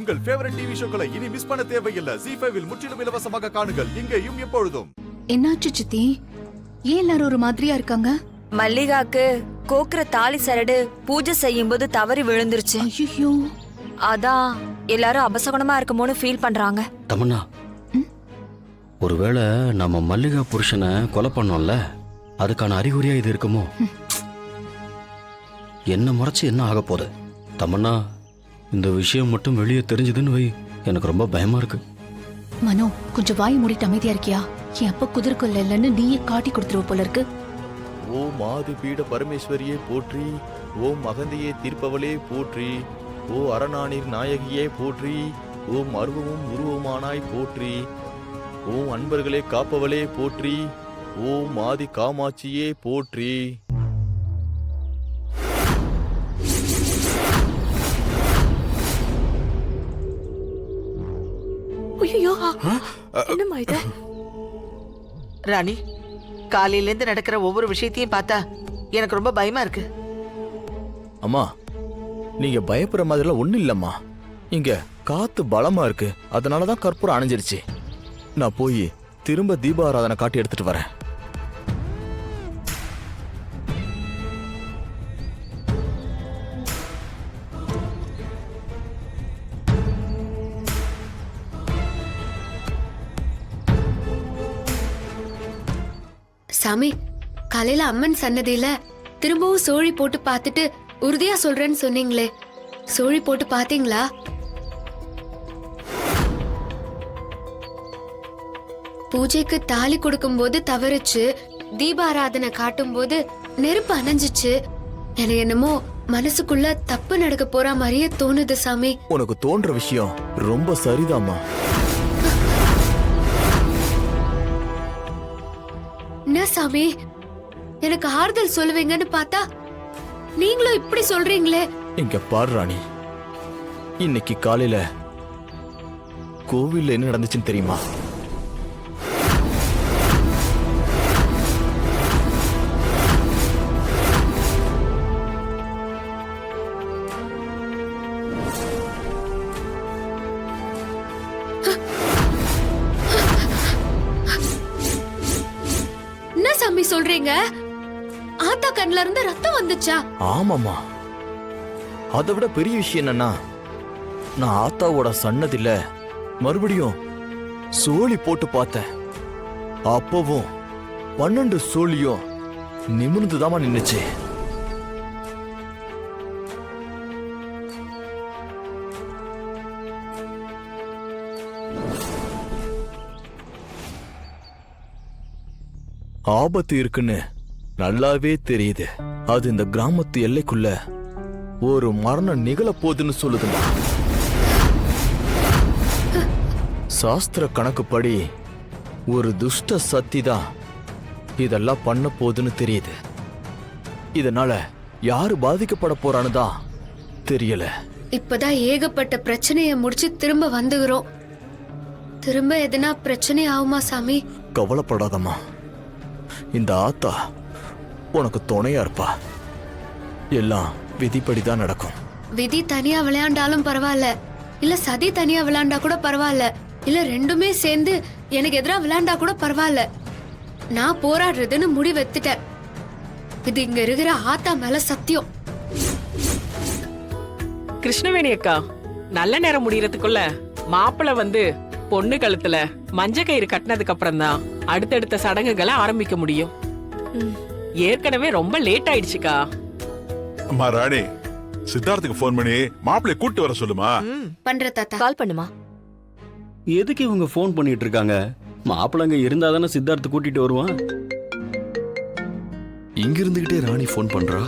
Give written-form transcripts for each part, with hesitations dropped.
உங்கள் favourite TV ஷோக்களை இனி miss பண்ண தேவையில்லை. ZEE5 இல் முற்றிலும் இலவசமாக காணுங்கள். இங்கேயும் எப்பொழுதும். என்னாச்சு சித்தி? ஏன் எல்லாரும் ஒரு மாதிரியா இருக்காங்க? மல்லிகாக்கு கோக்குற தாலி சரடு பூஜை செய்யும் போது தவறி விழுந்துருச்சு. ஐயோ, அதான் எல்லாரும் அபசகுணமா இருக்குமோன்னு ஃபீல் பண்றாங்க. தமன்னா, ஒருவேளை நம்ம மல்லிகா புருஷனை கொலை பண்ணோம்ல, அதுக்கான அறிகுறியா இது இருக்குமோ? என்ன முறைச்சு என்ன ஆக போகுது? தமன்னா, இந்த விஷயம் மட்டும் வெளியே தெரிஞ்சதுன்னு வை, எனக்கு ரொம்ப பயமா இருக்கு. மனோ, கொஞ்சம் வாய் மூடிட்டு அமைதியா இருக்கியா? என் அப்பா குதிர்கொல்ல இல்லைன்னு நீயே காட்டி கொடுத்துருவ போல இருக்கு. ஓம் ஆதி பீட பரமேஸ்வரியே போற்றி, ஓம் அகந்தியே தீர்ப்பவளே போற்றி, ஓ அரணானீர் நாயகியே போற்றி, ஓம் அருவமும் உருவமானாய் போற்றி, ஓம் அன்பர்களே காப்பவளே போற்றி, ஓம் ஆதி காமாட்சியே போற்றி. என்னம்மா இது? ராணி, காலையில இருந்து நடக்கிற ஒவ்வொரு விஷயத்தையும் பார்த்தா எனக்கு ரொம்ப பயமா இருக்கு. அம்மா, நீங்க பயப்படுற மாதிரிலாம் ஒண்ணும் இல்லம்மா. இங்க காத்து பலமா இருக்கு, அதனாலதான் கற்பூரம் அணைஞ்சிருச்சு. நான் போய் திரும்ப தீபாராதனை காட்டி எடுத்துட்டு வரேன். சாமி, காலையில அம்மன் சன்னதியில திரும்பவும் சோழி போட்டு பார்த்துட்டு உறுதியா சொல்றேன்னு சொன்னீங்களே, சோழி போட்டு பாத்தீங்களா? பூஜைக்கு தாலி கொடுக்கும் போது தவறுச்சு, தீபாராதனை காட்டும் போது நெருப்பு அணைஞ்சிச்சு. எனக்கு என்னமோ மனசுக்குள்ள தப்பு நடக்க போற மாதிரியே தோணுது சாமி. உனக்கு தோன்ற விஷயம் ரொம்ப சரிதாம்மா. என்ன சாமி, எனக்கு ஆறுதல் சொல்லுவீங்கன்னு பார்த்தா நீங்களும் இப்படி சொல்றீங்களே. இங்க பாரு ராணி, இன்னைக்கு காலையில கோவில்ல என்ன நடந்துச்சுன்னு தெரியுமா? என்ன சாமி சொல்றீங்க? ஆத்தா கண்ணுல இருந்து ரத்தம் வந்துச்சா? ஆமாமா. அதை விட பெரிய விஷயம் என்னன்னா, நான் ஆத்தாவோட சன்னதில மறுபடியும் சோழி போட்டு பார்த்தேன். அப்பவும் 12 சோழியும் நிமிர்ந்துதாமா நின்னுச்சு. ஆபத்து இருக்குன்னு நல்லாவே தெரியுது. அது இந்த கிராமத்து எல்லைக்குள்ள ஒரு மரணம் நிகழ போகுதுன்னு சொல்லுதுமா. சாஸ்திர கணக்குப்படி ஒரு துஷ்ட சக்தி தான் இதெல்லாம் பண்ண போகுதுன்னு தெரியுது. இதனால யாரு பாதிக்கப்பட போறான்னு தான் தெரியல. இப்பதான் ஏகப்பட்ட பிரச்சனைய முடிச்சு திரும்ப வந்துகிறோம். திரும்ப எதனா பிரச்சனை ஆகுமா சாமி? கவலைப்படாதம்மா, இந்த ஆத்தா உனக்கு துணையா இருப்பா. எல்லாம் விதிப்படிதான் நடக்கும். விதி தனியா விளையாண்டாலும் பரவாயில்ல, இல்ல சதி தனியா விளையாண்டா கூட பரவாயில்ல, இல்ல ரெண்டுமே சேர்ந்து எனக்கு எதிரா விளையாண்டா கூட பரவாயில்ல. நான் போராடுறதுன்னு முடிவெடுத்துட்டேன். இது இங்க இருக்கிற ஆத்தா மேல சத்தியம். கிருஷ்ணவேணி அக்கா, நல்ல நேரம் முடியறதுக்குள்ள மாப்பிள்ள வந்து பொண்ணு கழுத்துல மஞ்ச கயிறு கட்டினதுக்கு அப்புறம் தான் அடுத்தடுத்த சடங்குகளை ஆரம்பிக்க முடியும். ஏற்கனவே ரொம்ப லேட் ஆயிடுச்சுக்கா. அம்மா ராணி, சித்தார்த்துக்கு போன் பண்ணி மாப்பிள்ளைய கூட்டு வர சொல்லுமா. பண்ற தாத்தா. கால் பண்ணுமா. எதுக்கு இவங்க ஃபோன் பண்ணிட்டு இருக்காங்க? மாப்பிள்ளங்க இருந்தா தானே சித்தார்த்து கூட்டிட்டு வருவான். இங்க இருந்துகிட்டே ராணி போன் பண்றா.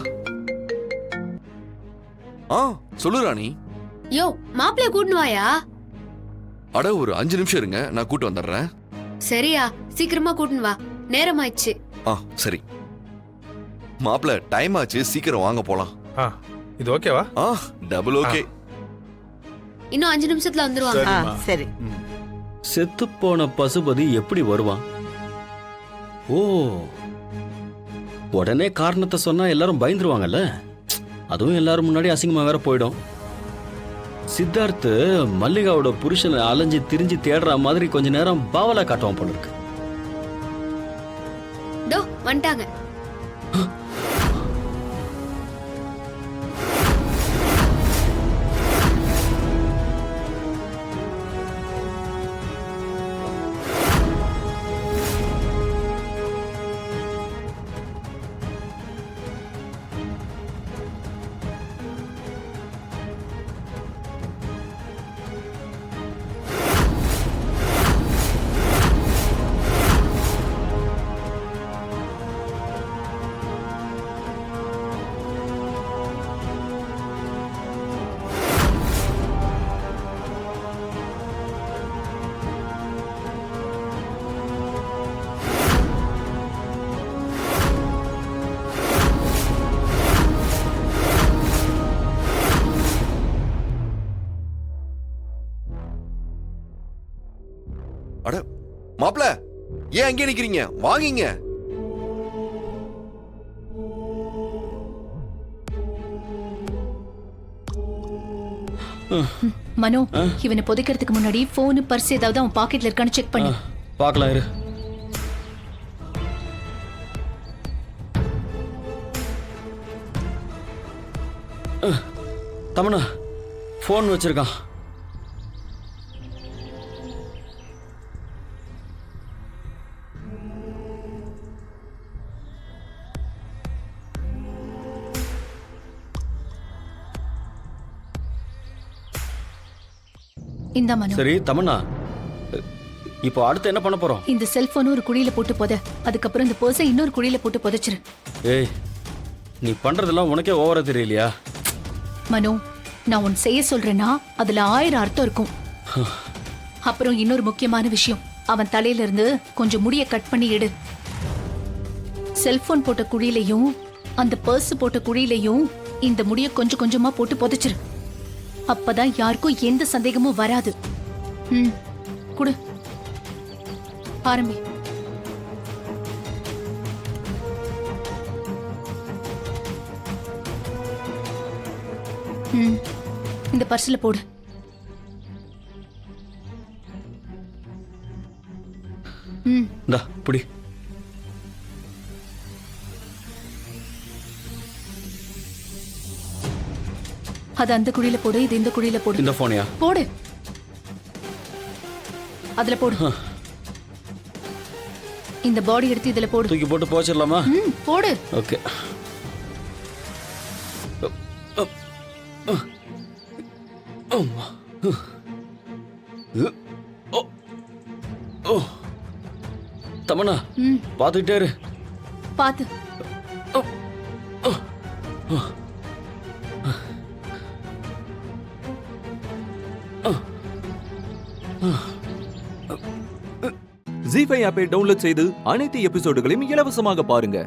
சொல்லு ராணி. யோ, மாப்பிளைய கூட்டினு வாயா. அட, ஒரு 5 நிமிஷம் இருங்க, நான் கூட்டு வந்துடுறேன். சரியா, சீக்கிரமா கூட்டினு வா, நேரம் ஆயிடுச்சு. சரி மாப்பிள்ள, டைம் ஆச்சு, சீக்கிரம் வாங்க போலாம். இது ஓகேவா? Double okay. இன்னும் 5 நிமிஷத்துல வந்துருவாங்க. சரி. செத்துப்போன பசுபதி எப்படி வருவான்? ஓ, உடனே காரணத்தை சொன்னா எல்லாரும் பயந்துருவாங்கல்ல. அதுவும் எல்லாரும் முன்னாடி அசிங்கமா வேற போயிடும். சித்தார்த்து மல்லிகாவோட புருஷனை அலைஞ்சு திரிஞ்சு தேடுற மாதிரி கொஞ்ச நேரம் பாவலா காட்டுவான் போல இருக்கு. டோ வந்துட்டாங்க. அட மாப்ள, ஏன் அங்கே நிக்கிறீங்க? வாங்கிங்க. மனோ, இவனை புதைக்கிறதுக்கு முன்னாடி போன் பர்ஸ் ஏதாவது அவன் பாக்கெட்ல இருக்கான்னு செக் பண்ணு. பார்க்கலாம் இரு. தமனா போன் வச்சிருக்கான். இந்த மனோ, சரி தமன்னா, இப்போ அடுத்து என்ன பண்ண போறோம்? இந்த செல்போன் ஒரு குழியில போட்டு புதை. அதுக்கப்புறம் இந்த பர்ஸை இன்னொரு குழியில போட்டு புதைச்சிரு. ஏய், நீ பண்றதெல்லாம் உனக்கே ஓவரா தெரியலையா? மனோ, நான் உன் செய்ய சொல்றேன்னா அதுல 1000 அர்த்தம் இருக்கும். அப்புறம் இன்னொரு முக்கியமான விஷயம், அவன் தலையில இருந்து கொஞ்சம் முடிய கட் பண்ணி எடு. செல்போன் போட்ட குழியிலையும் அந்த பர்ஸ் போட்ட குழியிலையும் இந்த முடிய கொஞ்சம் கொஞ்சமா போட்டு புதைச்சிரு. அப்பதான் யாருக்கும் எந்த சந்தேகமும் வராது. குடு, ஆரம்பி. இந்த பர்ஸ்ல போடு. இந்தா புடி. அது அந்த குழியில போடு, இது இந்த குழியில போடு. இந்த போனையா? போடு, அதுல போடு. இந்த பாடி எடுத்து இதுல போடு. தூக்கி போட்டு போச்சிடலாமா? போடு. ஓகே. தமனா, பாத்துக்கிட்டே இரு. பாத்து. ஜீ5 ஆப்பை டவுன்லோட் செய்து அனைத்து எபிசோடுகளையும் இலவசமாக பாருங்க.